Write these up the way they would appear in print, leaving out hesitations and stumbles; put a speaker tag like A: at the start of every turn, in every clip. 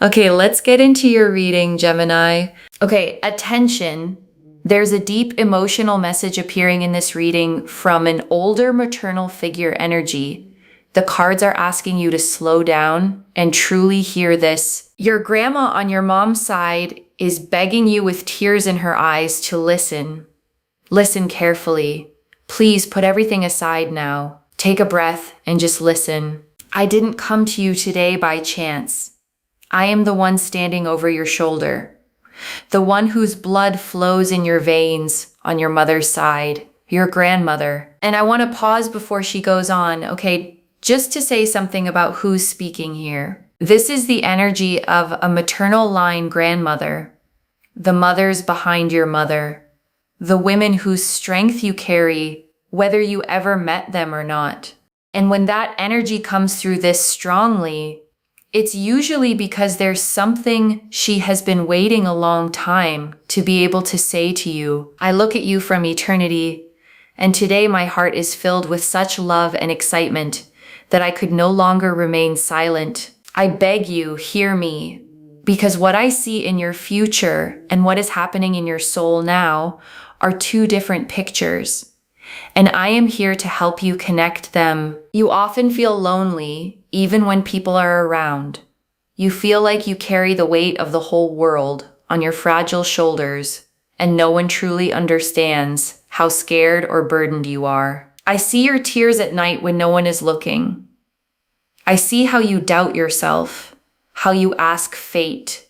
A: Okay, let's get into your reading, Gemini. Okay, attention. There's a deep emotional message appearing in this reading from an older maternal figure energy. The cards are asking you to slow down and truly hear this. Your grandma on your mom's side is begging you with tears in her eyes to listen. Listen carefully. Please put everything aside now. Take a breath and just listen. I didn't come to you today by chance. I am the one standing over your shoulder. The one whose blood flows in your veins on your mother's side, your grandmother. And I want to pause before she goes on, okay, just to say something about who's speaking here. This is the energy of a maternal line grandmother, the mothers behind your mother, the women whose strength you carry, whether you ever met them or not. And when that energy comes through this strongly, it's usually because there's something she has been waiting a long time to be able to say to you. I look at you from eternity, and today my heart is filled with such love and excitement that I could no longer remain silent. I beg you, hear me, because what I see in your future and what is happening in your soul now are two different pictures. And I am here to help you connect them. You often feel lonely, even when people are around. You feel like you carry the weight of the whole world on your fragile shoulders, and no one truly understands how scared or burdened you are. I see your tears at night when no one is looking. I see how you doubt yourself, how you ask fate,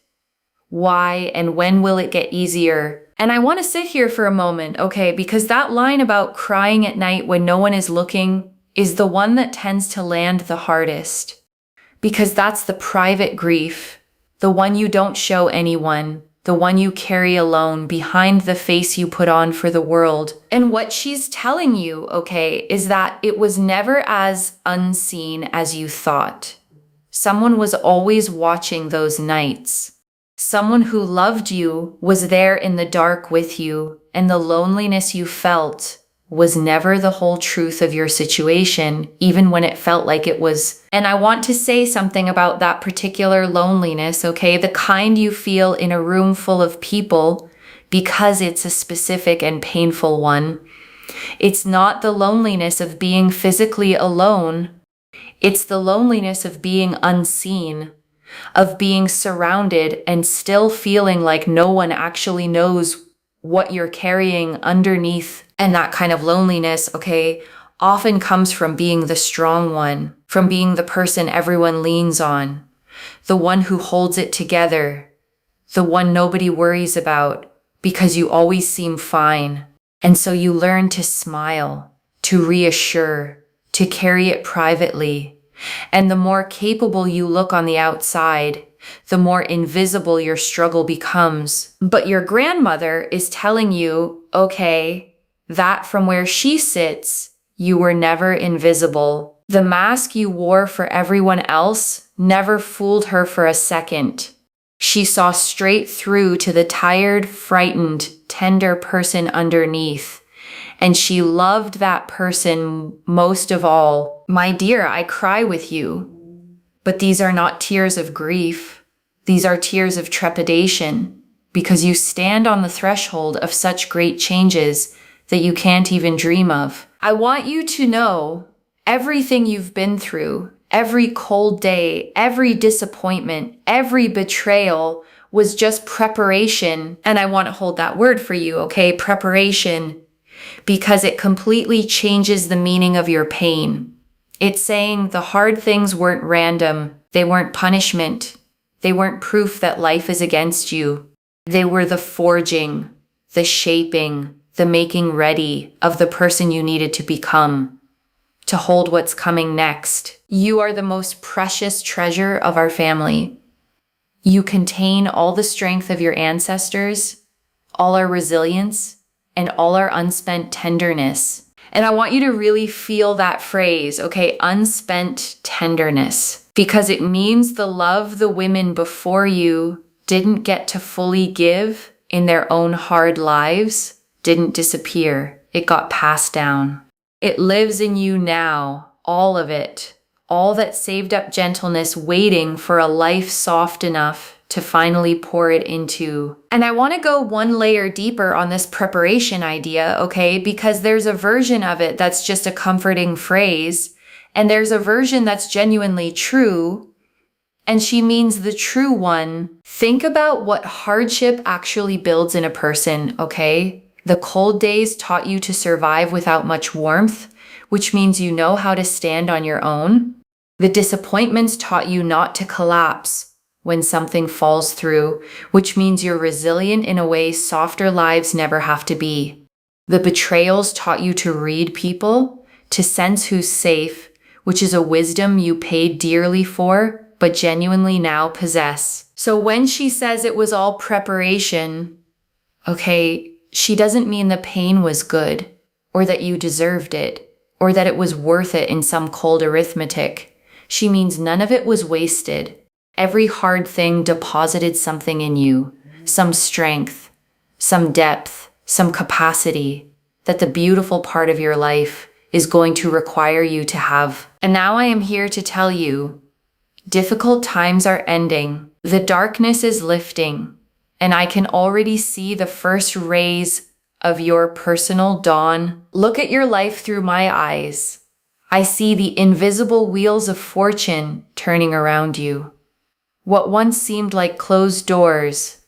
A: why and when will it get easier? And I want to sit here for a moment, okay, because that line about crying at night when no one is looking is the one that tends to land the hardest. Because that's the private grief, the one you don't show anyone, the one you carry alone behind the face you put on for the world. And what she's telling you, okay, is that it was never as unseen as you thought. Someone was always watching those nights. Someone who loved you was there in the dark with you, and the loneliness you felt was never the whole truth of your situation, even when it felt like it was. And I want to say something about that particular loneliness, okay? The kind you feel in a room full of people because it's a specific and painful one. It's not the loneliness of being physically alone. It's the loneliness of being unseen, of being surrounded and still feeling like no one actually knows what you're carrying underneath. And that kind of loneliness, okay, often comes from being the strong one, from being the person everyone leans on, the one who holds it together, the one nobody worries about because you always seem fine. And so you learn to smile, to reassure, to carry it privately. And the more capable you look on the outside, the more invisible your struggle becomes. But your grandmother is telling you, okay, that from where she sits, you were never invisible. The mask you wore for everyone else never fooled her for a second. She saw straight through to the tired, frightened, tender person underneath. And she loved that person most of all. My dear, I cry with you. But these are not tears of grief. These are tears of trepidation, because you stand on the threshold of such great changes that you can't even dream of. I want you to know everything you've been through, every cold day, every disappointment, every betrayal was just preparation. And I want to hold that word for you, okay? Preparation, because it completely changes the meaning of your pain. It's saying the hard things weren't random. They weren't punishment. They weren't proof that life is against you. They were the forging, the shaping, the making ready of the person you needed to become, to hold what's coming next. You are the most precious treasure of our family. You contain all the strength of your ancestors, all our resilience, and all our unspent tenderness. And I want you to really feel that phrase, okay? Unspent tenderness, because it means the love the women before you didn't get to fully give in their own hard lives didn't disappear. It got passed down. It lives in you now, all of it, all that saved up gentleness waiting for a life soft enough to finally pour it into. And I want to go one layer deeper on this preparation idea, okay? Because there's a version of it that's just a comforting phrase, and there's a version that's genuinely true, and she means the true one. Think about what hardship actually builds in a person, okay? The cold days taught you to survive without much warmth, which means you know how to stand on your own. The disappointments taught you not to collapse when something falls through, which means you're resilient in a way softer lives never have to be. The betrayals taught you to read people, to sense who's safe, which is a wisdom you paid dearly for, but genuinely now possess. So when she says it was all preparation, okay, she doesn't mean the pain was good, or that you deserved it, or that it was worth it in some cold arithmetic. She means none of it was wasted. Every hard thing deposited something in you, some strength, some depth, some capacity that the beautiful part of your life is going to require you to have. And now I am here to tell you, difficult times are ending. The darkness is lifting, and I can already see the first rays of your personal dawn. Look at your life through my eyes. I see the invisible wheels of fortune turning around you. What once seemed like closed doors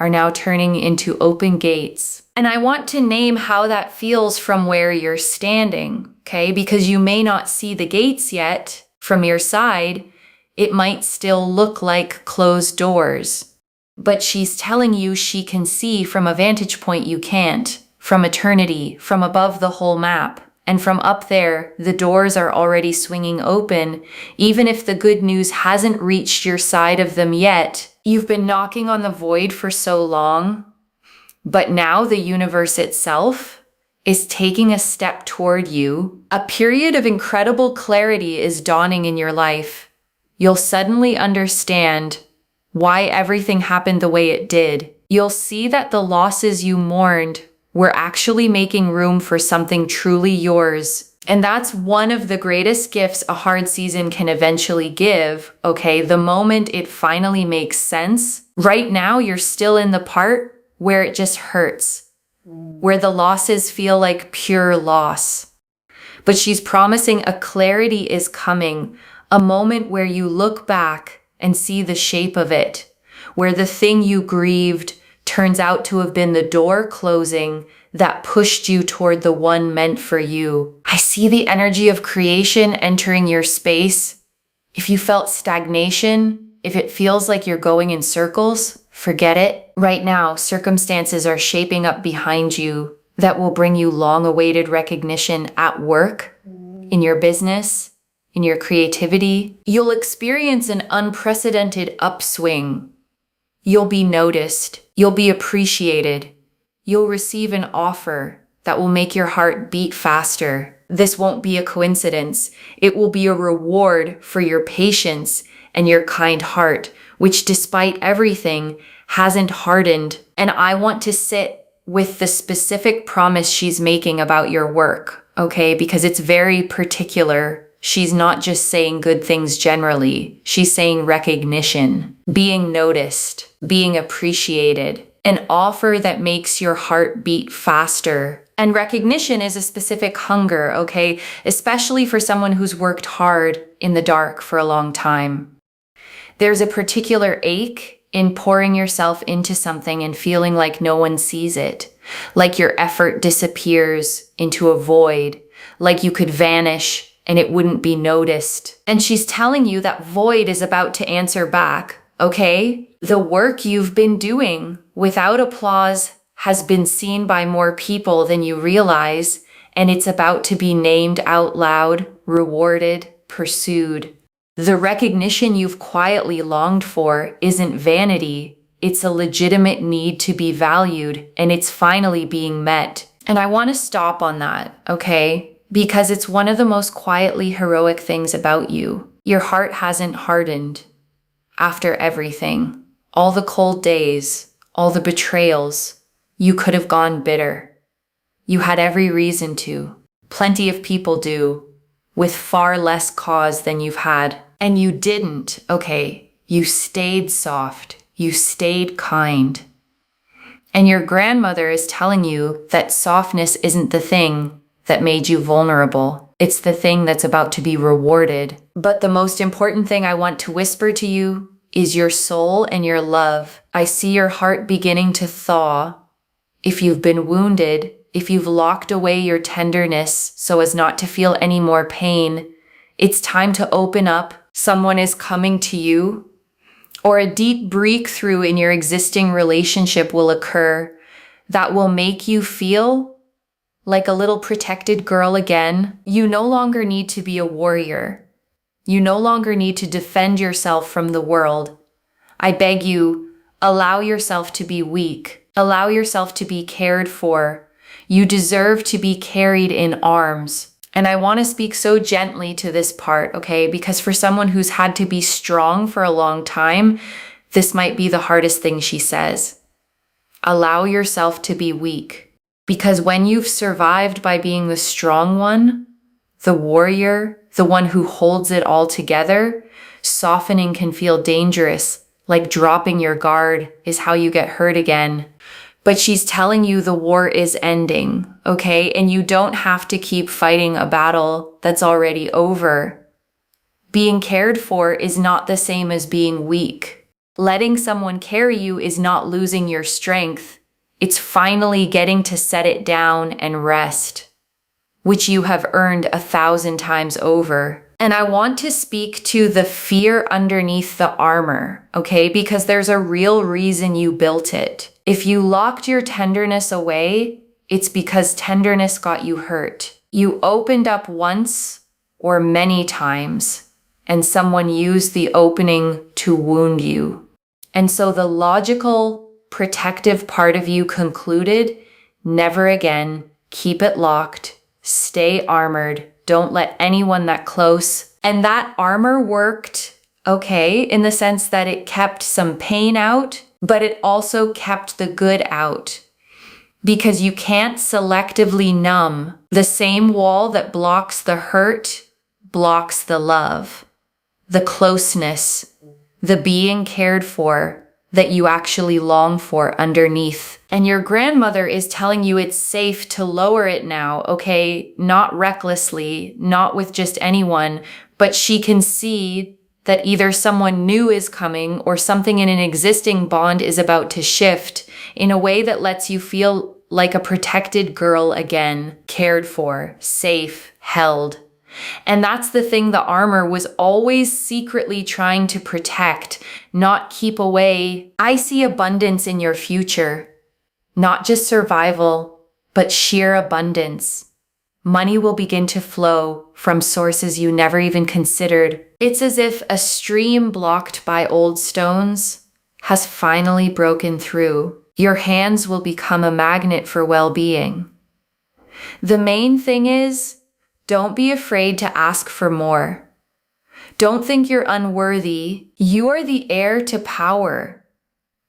A: are now turning into open gates. And I want to name how that feels from where you're standing, okay? Because you may not see the gates yet from your side. It might still look like closed doors. But she's telling you she can see from a vantage point you can't, from eternity, from above the whole map. And from up there, the doors are already swinging open, even if the good news hasn't reached your side of them yet. You've been knocking on the void for so long, but now the universe itself is taking a step toward you. A period of incredible clarity is dawning in your life. You'll suddenly understand why everything happened the way it did. You'll see that the losses you mourned were actually making room for something truly yours. And that's one of the greatest gifts a hard season can eventually give, okay? The moment it finally makes sense. Right now, you're still in the part where it just hurts, where the losses feel like pure loss. But she's promising a clarity is coming, a moment where you look back and see the shape of it, where the thing you grieved turns out to have been the door closing that pushed you toward the one meant for you. I see the energy of creation entering your space. If you felt stagnation, if it feels like you're going in circles, forget it. Right now, circumstances are shaping up behind you that will bring you long-awaited recognition at work, in your business, in your creativity. You'll experience an unprecedented upswing. You'll be noticed. You'll be appreciated. You'll receive an offer that will make your heart beat faster. This won't be a coincidence. It will be a reward for your patience and your kind heart, which despite everything hasn't hardened. And I want to sit with the specific promise she's making about your work, okay? Because it's very particular. She's not just saying good things generally. She's saying recognition, being noticed, being appreciated, an offer that makes your heart beat faster. And recognition is a specific hunger, okay? Especially for someone who's worked hard in the dark for a long time. There's a particular ache in pouring yourself into something and feeling like no one sees it, like your effort disappears into a void, like you could vanish and it wouldn't be noticed. And she's telling you that void is about to answer back, okay? The work you've been doing without applause has been seen by more people than you realize, and it's about to be named out loud, rewarded, pursued. The recognition you've quietly longed for isn't vanity. It's a legitimate need to be valued, and it's finally being met. And I want to stop on that, okay? Because it's one of the most quietly heroic things about you. Your heart hasn't hardened after everything. All the cold days, all the betrayals, you could have gone bitter. You had every reason to. Plenty of people do. with far less cause than you've had. And you didn't, okay? You stayed soft. You stayed kind. And your grandmother is telling you that softness isn't the thing that made you vulnerable. It's the thing that's about to be rewarded. But the most important thing I want to whisper to you is your soul and your love. I see your heart beginning to thaw. If you've been wounded, if you've locked away your tenderness so as not to feel any more pain, it's time to open up. Someone is coming to you, or a deep breakthrough in your existing relationship will occur that will make you feel like a little protected girl again. You no longer need to be a warrior. You no longer need to defend yourself from the world. I beg you, allow yourself to be weak. Allow yourself to be cared for. You deserve to be carried in arms. And I want to speak so gently to this part, okay? Because for someone who's had to be strong for a long time, this might be the hardest thing she says. Allow yourself to be weak. Because when you've survived by being the strong one, the warrior, the one who holds it all together, softening can feel dangerous, like dropping your guard is how you get hurt again. But she's telling you the war is ending, okay? And you don't have to keep fighting a battle that's already over. Being cared for is not the same as being weak. Letting someone carry you is not losing your strength. It's finally getting to set it down and rest, which you have earned 1,000 times over. And I want to speak to the fear underneath the armor, okay? Because there's a real reason you built it. If you locked your tenderness away, it's because tenderness got you hurt. You opened up once or many times, and someone used the opening to wound you. And so the logical, protective part of you concluded, never again, keep it locked, stay armored, don't let anyone that close. And that armor worked, okay, in the sense that it kept some pain out, but it also kept the good out. Because you can't selectively numb. The same wall that blocks the hurt blocks the love, the closeness, the being cared for that you actually long for underneath. And your grandmother is telling you it's safe to lower it now, okay? Not recklessly, not with just anyone, but she can see that either someone new is coming or something in an existing bond is about to shift in a way that lets you feel like a protected girl again, cared for, safe, held. And that's the thing the armor was always secretly trying to protect, not keep away. I see abundance in your future, not just survival, but sheer abundance. Money will begin to flow from sources you never even considered. It's as if a stream blocked by old stones has finally broken through. Your hands will become a magnet for well-being. The main thing is, don't be afraid to ask for more. Don't think you're unworthy. You are the heir to power.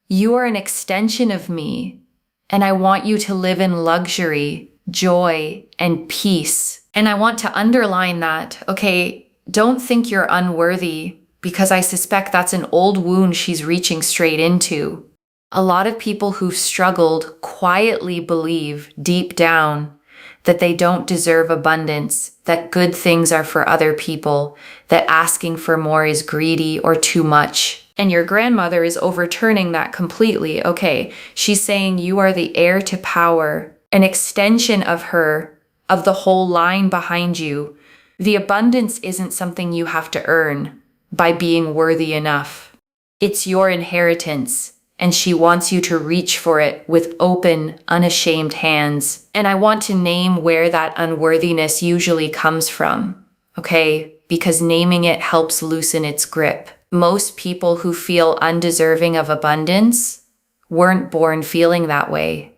A: You are an extension of me, and I want you to live in luxury, joy, and peace. And I want to underline that, okay, don't think you're unworthy, because I suspect that's an old wound she's reaching straight into. A lot of people who've struggled quietly believe deep down that they don't deserve abundance, that good things are for other people, that asking for more is greedy or too much. And your grandmother is overturning that completely. Okay, she's saying you are the heir to power, an extension of her, of the whole line behind you. The abundance isn't something you have to earn by being worthy enough. It's your inheritance. And she wants you to reach for it with open, unashamed hands. And I want to name where that unworthiness usually comes from, okay? Because naming it helps loosen its grip. Most people who feel undeserving of abundance weren't born feeling that way.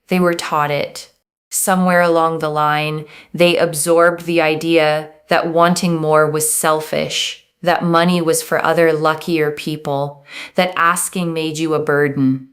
A: They were taught it. Somewhere along the line, they absorbed the idea that wanting more was selfish, that money was for other luckier people, that asking made you a burden,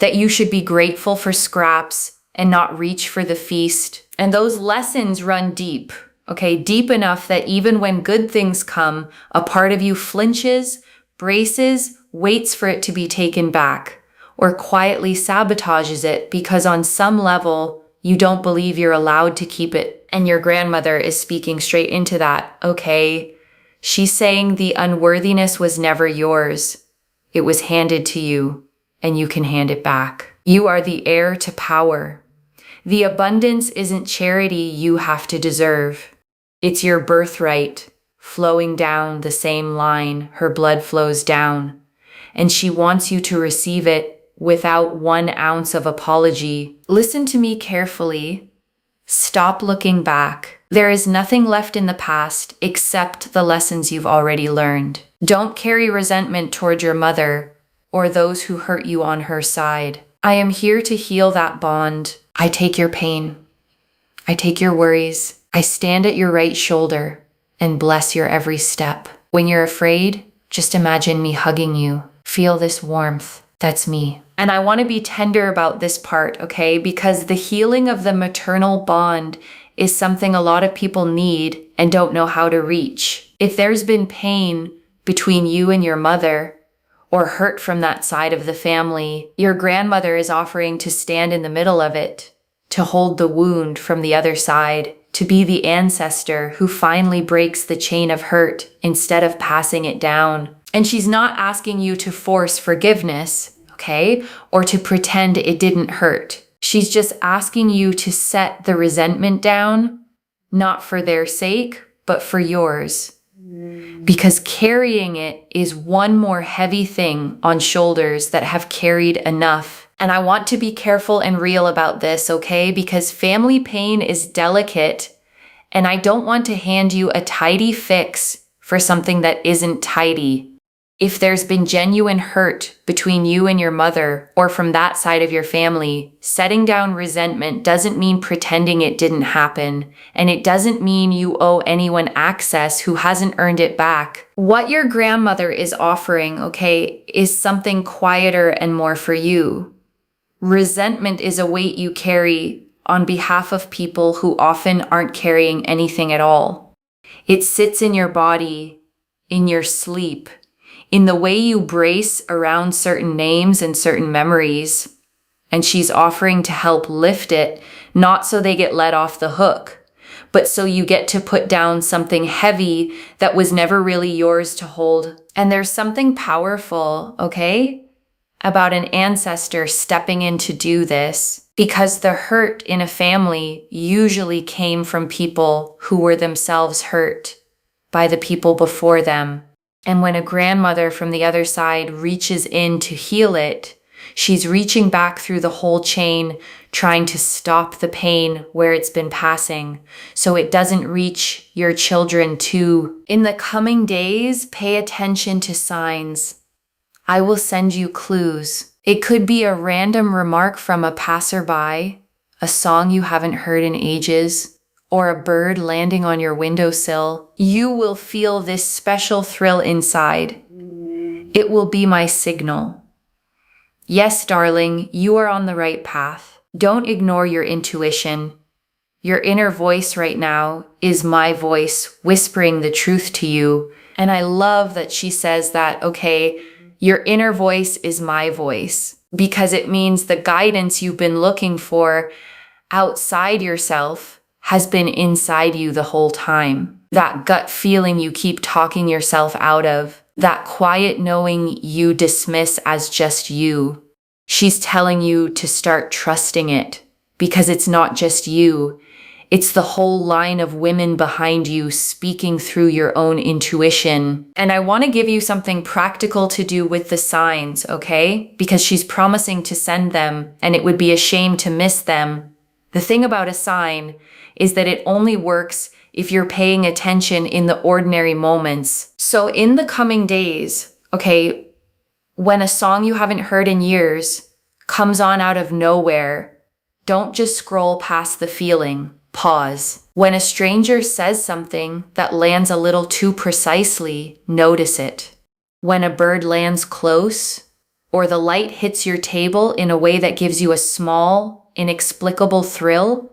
A: that you should be grateful for scraps and not reach for the feast. And those lessons run deep, okay? Deep enough that even when good things come, a part of you flinches, braces, waits for it to be taken back, or quietly sabotages it because on some level, you don't believe you're allowed to keep it. And your grandmother is speaking straight into that, okay? She's saying the unworthiness was never yours. It was handed to you, and you can hand it back. You are the heir to power. The abundance isn't charity you have to deserve. It's your birthright, flowing down the same line her blood flows down. And she wants you to receive it without 1 ounce of apology. Listen to me carefully. Stop looking back. There is nothing left in the past except the lessons you've already learned. Don't carry resentment toward your mother or those who hurt you on her side. I am here to heal that bond. I take your pain. I take your worries. I stand at your right shoulder and bless your every step. When you're afraid, just imagine me hugging you. Feel this warmth. That's me. And I want to be tender about this part, okay? Because the healing of the maternal bond is something a lot of people need and don't know how to reach. If there's been pain between you and your mother, or hurt from that side of the family, your grandmother is offering to stand in the middle of it, to hold the wound from the other side, to be the ancestor who finally breaks the chain of hurt instead of passing it down. And she's not asking you to force forgiveness, okay? Or to pretend it didn't hurt. She's just asking you to set the resentment down, not for their sake, but for yours. Because carrying it is one more heavy thing on shoulders that have carried enough. And I want to be careful and real about this, okay? Because family pain is delicate, and I don't want to hand you a tidy fix for something that isn't tidy. If there's been genuine hurt between you and your mother or from that side of your family, setting down resentment doesn't mean pretending it didn't happen, and it doesn't mean you owe anyone access who hasn't earned it back. What your grandmother is offering, okay, is something quieter and more for you. Resentment is a weight you carry on behalf of people who often aren't carrying anything at all. It sits in your body, in your sleep, in the way you brace around certain names and certain memories. And she's offering to help lift it, not so they get let off the hook, but so you get to put down something heavy that was never really yours to hold. And there's something powerful, okay, about an ancestor stepping in to do this, because the hurt in a family usually came from people who were themselves hurt by the people before them. And when a grandmother from the other side reaches in to heal it, she's reaching back through the whole chain, trying to stop the pain where it's been passing, so it doesn't reach your children too. In the coming days, pay attention to signs. I will send you clues. It could be a random remark from a passerby, a song you haven't heard in ages, or a bird landing on your windowsill. You will feel this special thrill inside. It will be my signal. Yes, darling, you are on the right path. Don't ignore your intuition. Your inner voice right now is my voice whispering the truth to you. And I love that she says that, okay, your inner voice is my voice, because it means the guidance you've been looking for outside yourself has been inside you the whole time. That gut feeling you keep talking yourself out of, that quiet knowing you dismiss as just you. She's telling you to start trusting it, because it's not just you. It's the whole line of women behind you speaking through your own intuition. And I want to give you something practical to do with the signs, okay? Because she's promising to send them, and it would be a shame to miss them. The thing about a sign is that it only works if you're paying attention in the ordinary moments. So in the coming days, okay, when a song you haven't heard in years comes on out of nowhere, don't just scroll past the feeling. Pause. When a stranger says something that lands a little too precisely, notice it. When a bird lands close, or the light hits your table in a way that gives you a small, inexplicable thrill,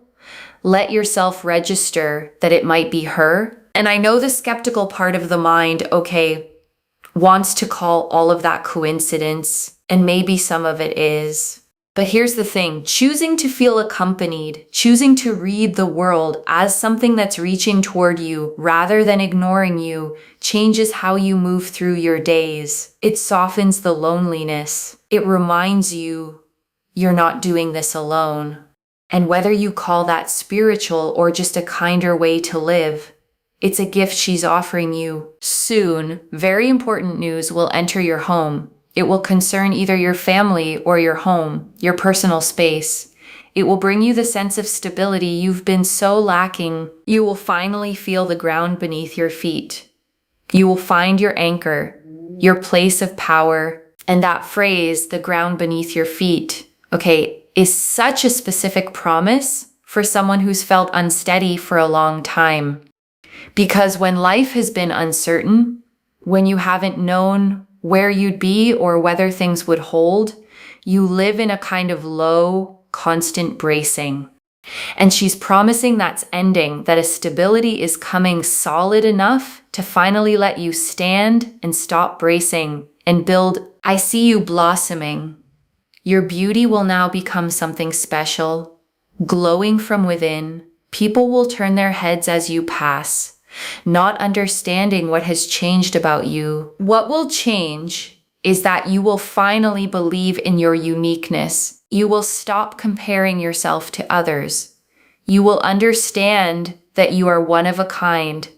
A: let yourself register that it might be her. And I know the skeptical part of the mind, okay, wants to call all of that coincidence, and maybe some of it is. But here's the thing, choosing to feel accompanied, choosing to read the world as something that's reaching toward you rather than ignoring you, changes how you move through your days. It softens the loneliness. It reminds you you're not doing this alone. And whether you call that spiritual or just a kinder way to live, it's a gift she's offering you. Soon, very important news will enter your home. It will concern either your family or your home, your personal space. It will bring you the sense of stability you've been so lacking. You will finally feel the ground beneath your feet. You will find your anchor, your place of power. And that phrase, the ground beneath your feet, okay, is such a specific promise for someone who's felt unsteady for a long time. Because when life has been uncertain, when you haven't known where you'd be or whether things would hold, you live in a kind of low, constant bracing. And she's promising that's ending, that a stability is coming solid enough to finally let you stand and stop bracing and build. I see you blossoming. Your beauty will now become something special, glowing from within. People will turn their heads as you pass, not understanding what has changed about you. What will change is that you will finally believe in your uniqueness. You will stop comparing yourself to others. You will understand that you are one of a kind,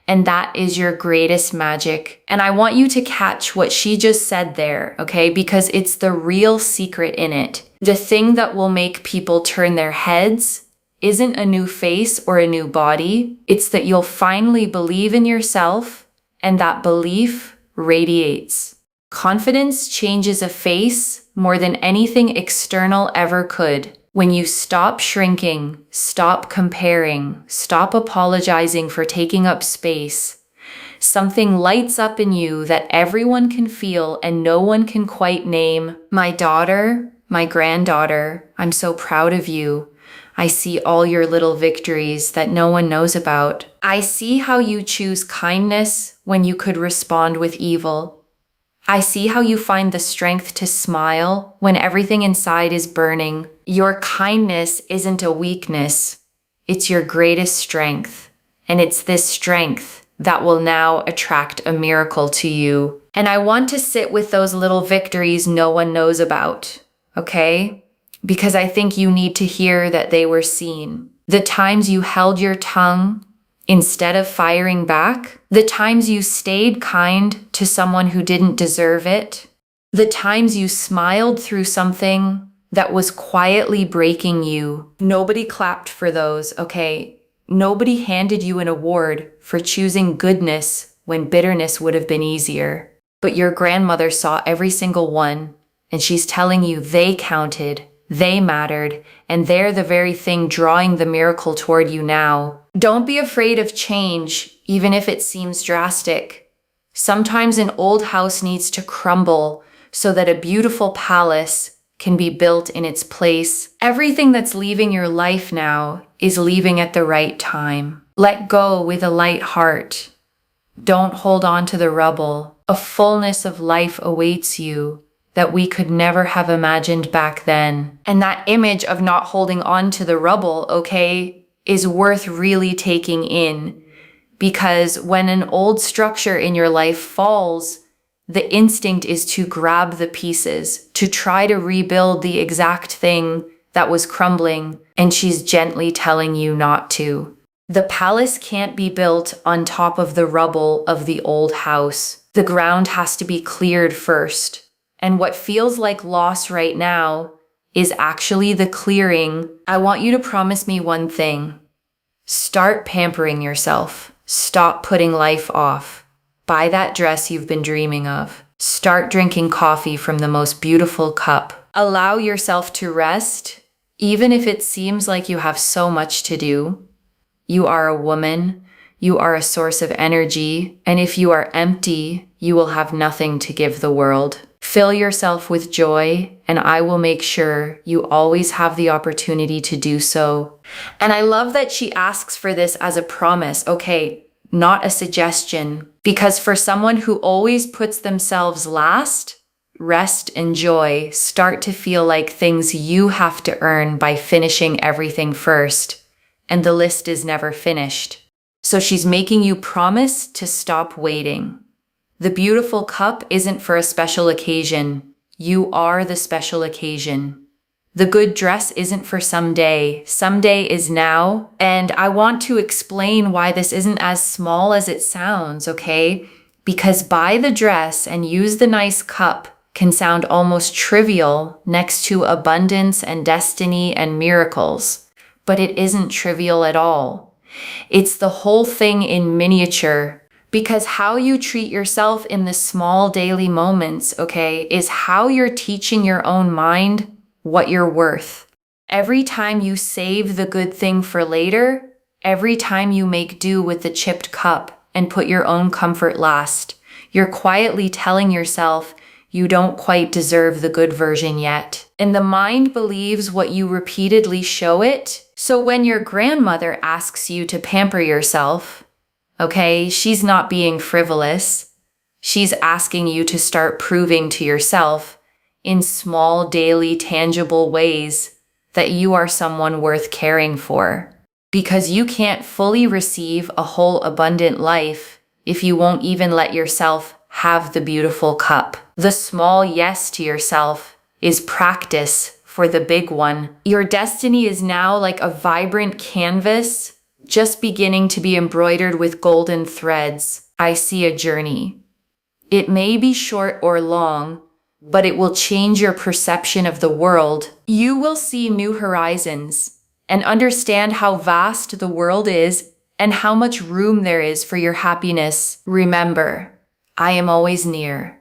A: and that is your greatest magic. And I want you to catch what she just said there, okay? Because it's the real secret in it. The thing that will make people turn their heads isn't a new face or a new body. It's that you'll finally believe in yourself, and that belief radiates. Confidence changes a face more than anything external ever could. When you stop shrinking, stop comparing, stop apologizing for taking up space, something lights up in you that everyone can feel and no one can quite name. My daughter, my granddaughter, I'm so proud of you. I see all your little victories that no one knows about. I see how you choose kindness when you could respond with evil. I see how you find the strength to smile when everything inside is burning. Your kindness isn't a weakness. It's your greatest strength. And it's this strength that will now attract a miracle to you. And I want to sit with those little victories no one knows about, okay? Because I think you need to hear that they were seen. The times you held your tongue instead of firing back, the times you stayed kind to someone who didn't deserve it, the times you smiled through something that was quietly breaking you. Nobody clapped for those, okay? Nobody handed you an award for choosing goodness when bitterness would have been easier. But your grandmother saw every single one, and she's telling you they counted, they mattered, and they're the very thing drawing the miracle toward you now. Don't be afraid of change, even if it seems drastic. Sometimes an old house needs to crumble so that a beautiful palace can be built in its place. Everything that's leaving your life now is leaving at the right time. Let go with a light heart. Don't hold on to the rubble. A fullness of life awaits you that we could never have imagined back then. And that image of not holding on to the rubble, okay, is worth really taking in. Because when an old structure in your life falls, the instinct is to grab the pieces, to try to rebuild the exact thing that was crumbling, and she's gently telling you not to. The palace can't be built on top of the rubble of the old house. The ground has to be cleared first. And what feels like loss right now is actually the clearing. I want you to promise me one thing. Start pampering yourself. Stop putting life off. Buy that dress you've been dreaming of. Start drinking coffee from the most beautiful cup. Allow yourself to rest, even if it seems like you have so much to do. You are a woman. You are a source of energy. And if you are empty, you will have nothing to give the world. Fill yourself with joy and I will make sure you always have the opportunity to do so. And I love that she asks for this as a promise, okay, not a suggestion. Because for someone who always puts themselves last, rest and joy start to feel like things you have to earn by finishing everything first. And the list is never finished. So she's making you promise to stop waiting. The beautiful cup isn't for a special occasion. You are the special occasion. The good dress isn't for someday. Someday is now. And I want to explain why this isn't as small as it sounds, okay? Because buy the dress and use the nice cup can sound almost trivial next to abundance and destiny and miracles. But it isn't trivial at all. It's the whole thing in miniature. Because how you treat yourself in the small daily moments, okay, is how you're teaching your own mind what you're worth. Every time you save the good thing for later, every time you make do with the chipped cup and put your own comfort last, you're quietly telling yourself you don't quite deserve the good version yet. And the mind believes what you repeatedly show it. So when your grandmother asks you to pamper yourself, okay, she's not being frivolous. She's asking you to start proving to yourself in small, daily, tangible ways that you are someone worth caring for. Because you can't fully receive a whole abundant life if you won't even let yourself have the beautiful cup. The small yes to yourself is practice for the big one. Your destiny is now like a vibrant canvas just beginning to be embroidered with golden threads. I see a journey. It may be short or long, but it will change your perception of the world. You will see new horizons and understand how vast the world is and how much room there is for your happiness. Remember, I am always near.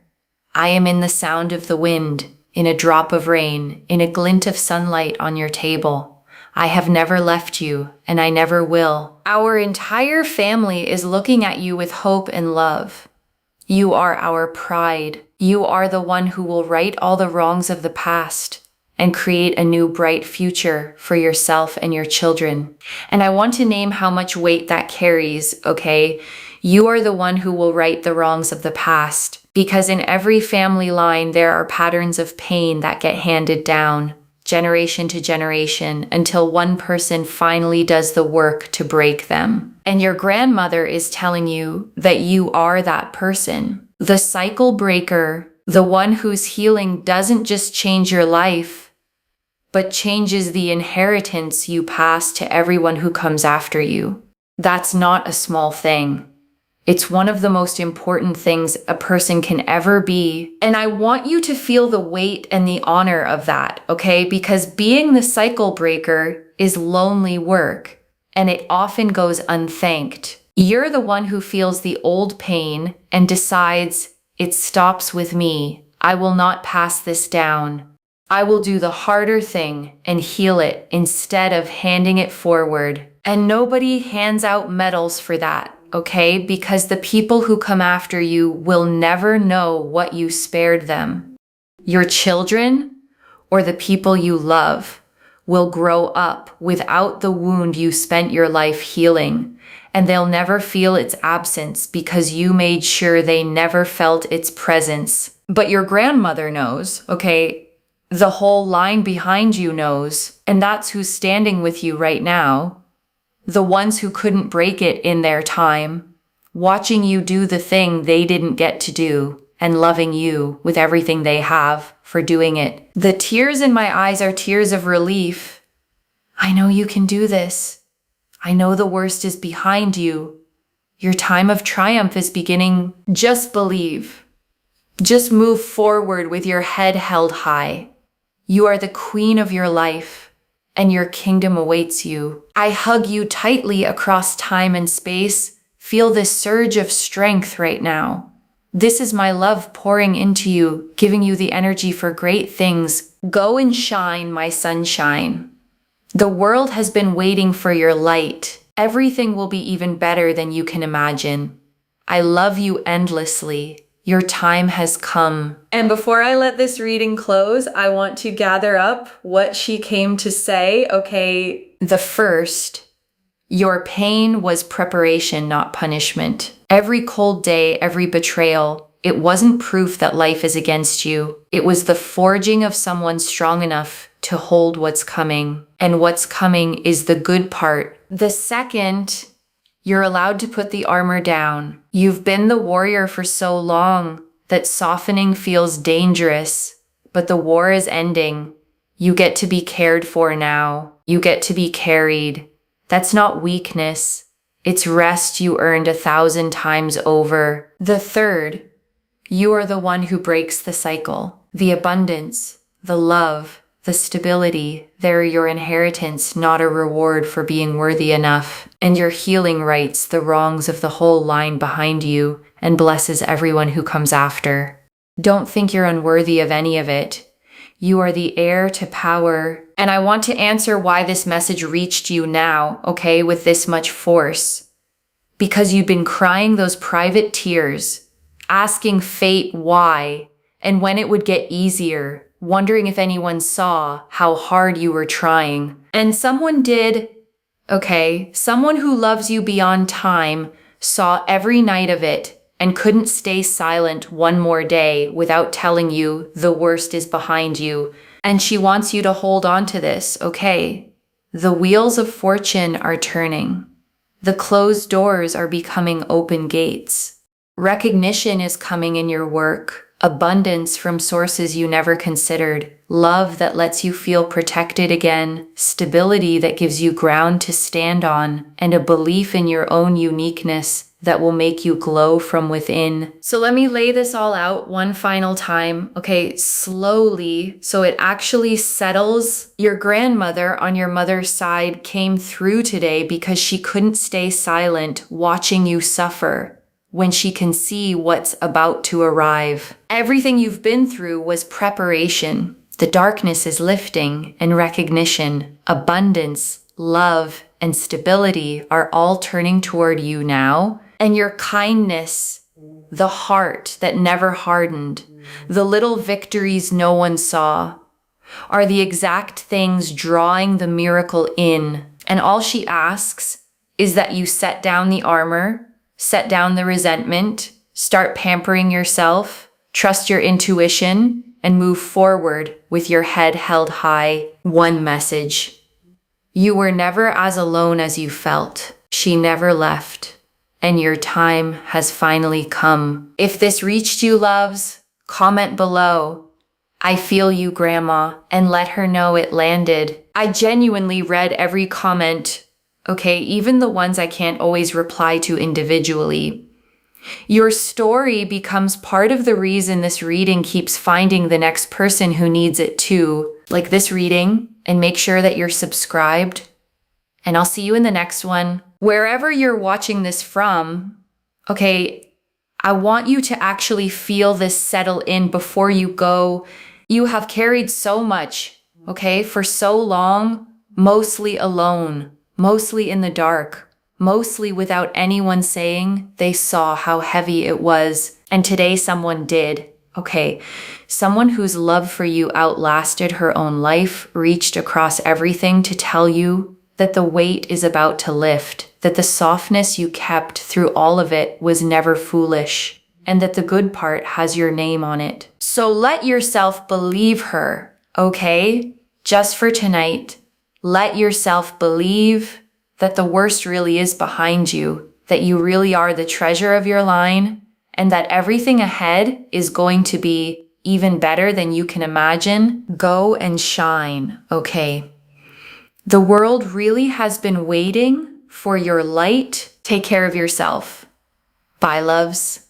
A: I am in the sound of the wind, in a drop of rain, in a glint of sunlight on your table. I have never left you, and I never will. Our entire family is looking at you with hope and love. You are our pride. You are the one who will right all the wrongs of the past and create a new bright future for yourself and your children. And I want to name how much weight that carries, okay? You are the one who will right the wrongs of the past, because in every family line there are patterns of pain that get handed down, generation to generation, until one person finally does the work to break them. And your grandmother is telling you that you are that person, the cycle breaker, the one whose healing doesn't just change your life, but changes the inheritance you pass to everyone who comes after you. That's not a small thing. It's one of the most important things a person can ever be. And I want you to feel the weight and the honor of that, okay? Because being the cycle breaker is lonely work, and it often goes unthanked. You're the one who feels the old pain and decides, it stops with me. I will not pass this down. I will do the harder thing and heal it instead of handing it forward. And nobody hands out medals for that. Okay, because the people who come after you will never know what you spared them. Your children or the people you love will grow up without the wound you spent your life healing, and they'll never feel its absence because you made sure they never felt its presence. But your grandmother knows, okay? The whole line behind you knows, and that's who's standing with you right now. The ones who couldn't break it in their time, watching you do the thing they didn't get to do, and loving you with everything they have for doing it. The tears in my eyes are tears of relief. I know you can do this. I know the worst is behind you. Your time of triumph is beginning. Just believe. Just move forward with your head held high. You are the queen of your life, and your kingdom awaits you. I hug you tightly across time and space. Feel this surge of strength right now. This is my love pouring into you, giving you the energy for great things. Go and shine, my sunshine. The world has been waiting for your light. Everything will be even better than you can imagine. I love you endlessly. Your time has come. And before I let this reading close, I want to gather up what she came to say. Okay, the first, your pain was preparation, not punishment. Every cold day, every betrayal, it wasn't proof that life is against you. It was the forging of someone strong enough to hold what's coming. And what's coming is the good part. The second, you're allowed to put the armor down. You've been the warrior for so long that softening feels dangerous, but the war is ending. You get to be cared for now. You get to be carried. That's not weakness. It's rest you earned 1,000 times over. The third, you are the one who breaks the cycle. The abundance, the love, the stability, they're your inheritance, not a reward for being worthy enough. And your healing rights the wrongs of the whole line behind you and blesses everyone who comes after. Don't think you're unworthy of any of it. You are the heir to power. And I want to answer why this message reached you now, okay, with this much force. Because you've been crying those private tears, asking fate why, and when it would get easier, wondering if anyone saw how hard you were trying. And someone did. Okay, someone who loves you beyond time saw every night of it and couldn't stay silent one more day without telling you the worst is behind you. And she wants you to hold on to this, okay? The wheels of fortune are turning. The closed doors are becoming open gates. Recognition is coming in your work. Abundance from sources you never considered, love that lets you feel protected again, stability that gives you ground to stand on, and a belief in your own uniqueness that will make you glow from within. So let me lay this all out one final time, okay, slowly, so it actually settles. Your grandmother on your mother's side came through today because she couldn't stay silent watching you suffer. When she can see what's about to arrive. Everything you've been through was preparation. The darkness is lifting, and recognition, abundance, love, and stability are all turning toward you now. And your kindness, the heart that never hardened, the little victories no one saw, are the exact things drawing the miracle in. And all she asks is that you set down the armor, set down the resentment, start pampering yourself, trust your intuition, and move forward with your head held high. One message. You were never as alone as you felt. She never left. And your time has finally come. If this reached you, loves, comment below. I feel you, Grandma, and let her know it landed. I genuinely read every comment. Okay, even the ones I can't always reply to individually. Your story becomes part of the reason this reading keeps finding the next person who needs it too. Like this reading, and make sure that you're subscribed. And I'll see you in the next one. Wherever you're watching this from, okay, I want you to actually feel this settle in before you go. You have carried so much, okay, for so long, mostly alone. Mostly in the dark, mostly without anyone saying they saw how heavy it was. And today someone did. Okay, someone whose love for you outlasted her own life reached across everything to tell you that the weight is about to lift, that the softness you kept through all of it was never foolish, and that the good part has your name on it. So let yourself believe her, okay? Just for tonight. Let yourself believe that the worst really is behind you, that you really are the treasure of your line, and that everything ahead is going to be even better than you can imagine. Go and shine, okay? The world really has been waiting for your light. Take care of yourself. Bye, loves.